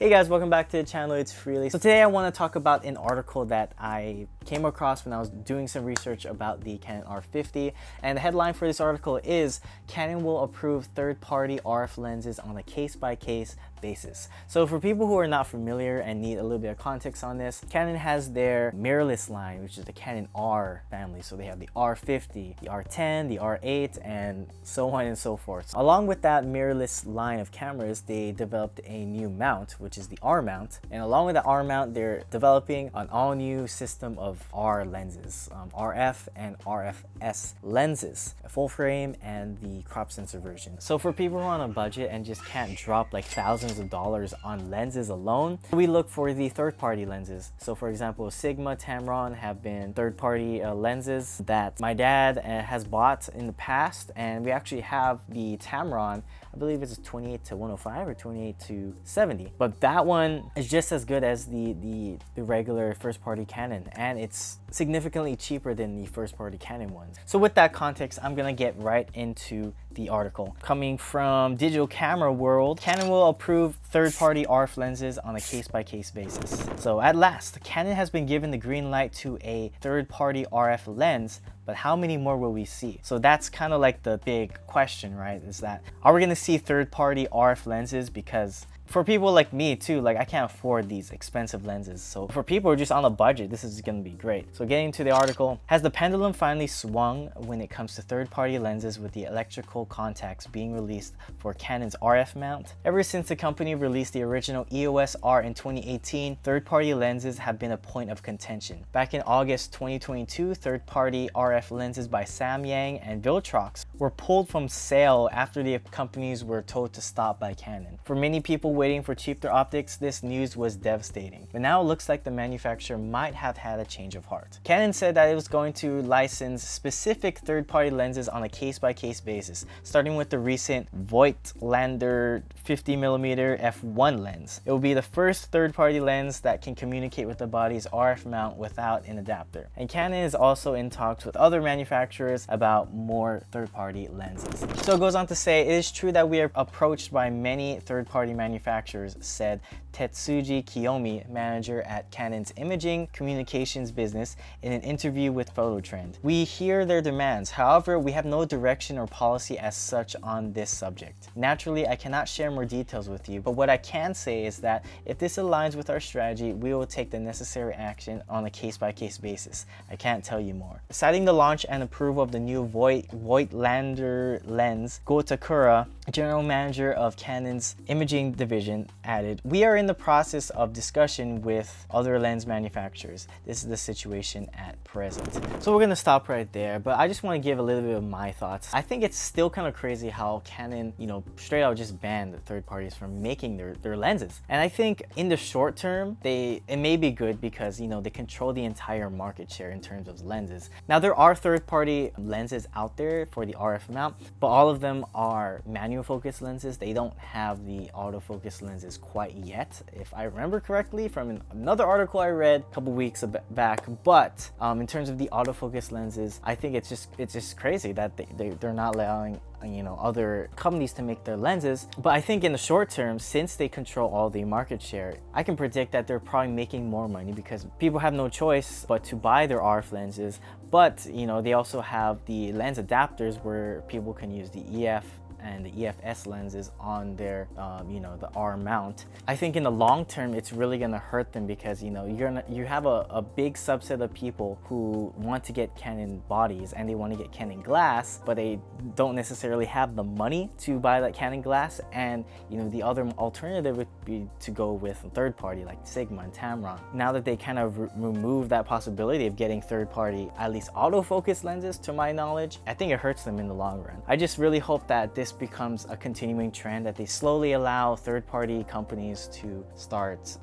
Hey guys, welcome back to the channel. It's Freely. So today I want to talk about an article that I came across when I was doing some research about the Canon R50, and the headline for this article is Canon will approve third-party RF lenses on a case-by-case basis. So for people who are not familiar and need a little bit of context on this, Canon has their mirrorless line, which is the Canon R family. So they have the R50, the R10, the R8, and so on and so forth. Along with that mirrorless line of cameras, they developed a new mount, which is the R mount. And along with the R mount, they're developing an all new system of R lenses, RF and RFS lenses, a full frame and the crop sensor version. So for people who are on a budget and just can't drop like thousands of dollars on lenses alone, we look for the third-party lenses. So for example, Sigma, Tamron have been third-party lenses that my dad has bought in the past, and we actually have the Tamron. I believe it's 28 to 105 or 28 to 70, but that one is just as good as the regular first-party Canon, and it's significantly cheaper than the first-party Canon ones. So with that context, I'm gonna get right into the article. Coming from Digital Camera World, Canon will approve third-party RF lenses on a case-by-case basis. So at last, Canon has been given the green light to a third-party RF lens, but how many more will we see? So that's kind of like the big question, right? Is that, are we gonna see third-party RF lenses? Because for people like me too, like I can't afford these expensive lenses. So for people who are just on a budget, this is gonna be great. So getting to the article, has the pendulum finally swung when it comes to third-party lenses with the electrical contacts being released for Canon's RF mount? Ever since the company released the original EOS R in 2018, third-party lenses have been a point of contention. Back in August 2022, third-party RF lenses by Samyang and Viltrox were pulled from sale after the companies were told to stop by Canon. For many people waiting for cheaper optics, this news was devastating. But now it looks like the manufacturer might have had a change of heart. Canon said that it was going to license specific third-party lenses on a case-by-case basis, starting with the recent Voigtlander 50mm f1 lens. It will be the first third-party lens that can communicate with the body's RF mount without an adapter. And Canon is also in talks with other manufacturers about more third-party lenses. So it goes on to say, it is true that we are approached by many third-party manufacturers, said Tetsuji Kiyomi, manager at Canon's imaging communications business, in an interview with Phototrend. We hear their demands. However, we have no direction or policy as such on this subject. Naturally, I cannot share more details with you, but what I can say is that if this aligns with our strategy, we will take the necessary action on a case-by-case basis. I can't tell you more. Citing the launch and approval of the new Voigtlander lens, Go Takura, general manager of Canon's imaging division, added, "We are in the process of discussion with other lens manufacturers. This is the situation at present." So we're gonna stop right there, but I just want to give a little bit of my thoughts. I think it's still kind of crazy how Canon, straight out just banned the third parties from making their lenses. And I think in the short term, it may be good because, they control the entire market share in terms of lenses. Now, there are third-party lenses out there for the RF mount, but all of them are manual focus lenses. They don't have the autofocus lenses quite yet, if I remember correctly from another article I read a couple weeks back. But in terms of the autofocus lenses, I think it's just crazy that they're not allowing other companies to make their lenses. But I think in the short term, since they control all the market share, I can predict that they're probably making more money because people have no choice but to buy their RF lenses. But they also have the lens adapters where people can use the EF and the EFS lenses on their the R mount. I think in the long term it's really gonna hurt them because you have a big subset of people who want to get Canon bodies and they want to get Canon glass, but they don't necessarily have the money to buy that Canon glass. And the other alternative would be to go with a third party like Sigma and Tamron. Now that they kind of remove that possibility of getting third party, at least autofocus lenses, to my knowledge, I think it hurts them in the long run. I just really hope that this becomes a continuing trend, that they slowly allow third-party companies to start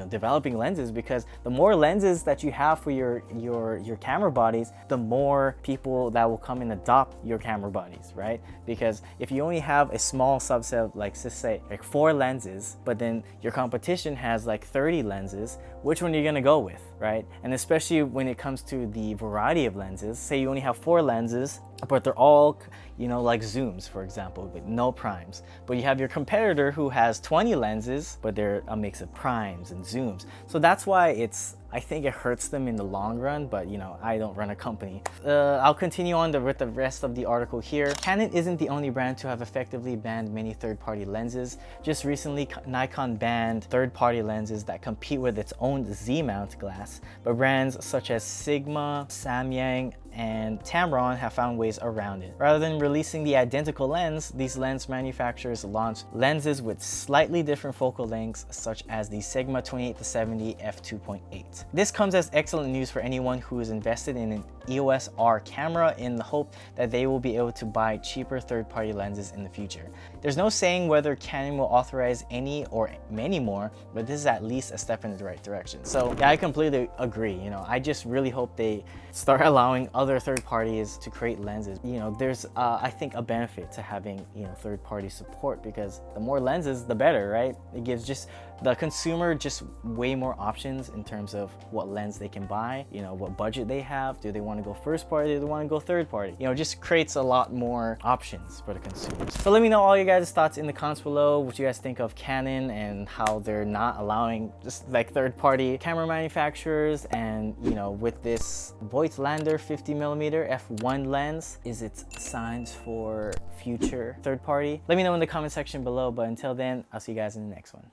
developing lenses, because the more lenses that you have for your camera bodies, the more people that will come and adopt your camera bodies, right? Because if you only have a small subset of, like, let's say like 4 lenses, but then your competition has like 30 lenses, which one are you gonna go with, right? And especially when it comes to the variety of lenses, say you only have 4 lenses but they're all, you know, like zooms, for example, with no primes. But you have your competitor who has 20 lenses, but they're a mix of primes and zooms. So that's why I think it hurts them in the long run, but you know, I don't run a company. I'll continue on with the rest of the article here. Canon isn't the only brand to have effectively banned many third-party lenses. Just recently, Nikon banned third-party lenses that compete with its own Z-mount glass, but brands such as Sigma, Samyang, and Tamron have found ways around it. Rather than releasing the identical lens, these lens manufacturers launched lenses with slightly different focal lengths, such as the Sigma 28-70 f2.8. This comes as excellent news for anyone who is invested in an EOS R camera in the hope that they will be able to buy cheaper third-party lenses in the future. There's no saying whether Canon will authorize any or many more, but this is at least a step in the right direction. So yeah, I completely agree. You know, I just really hope they start allowing other third parties to create lenses. You know, there's I think a benefit to having, you know, third-party support, because the more lenses, the better, right? It gives just the consumer just way more options in terms of what lens they can buy, you know, what budget they have. Do they want to go first party? Do they want to go third party? You know, just creates a lot more options for the consumers. So let me know all your guys' thoughts in the comments below, what you guys think of Canon and how they're not allowing just like third-party camera manufacturers. And you know, with this Voigtlander 50mm f1 lens, is it signs for future third party? Let me know in the comment section below, but until then, I'll see you guys in the next one.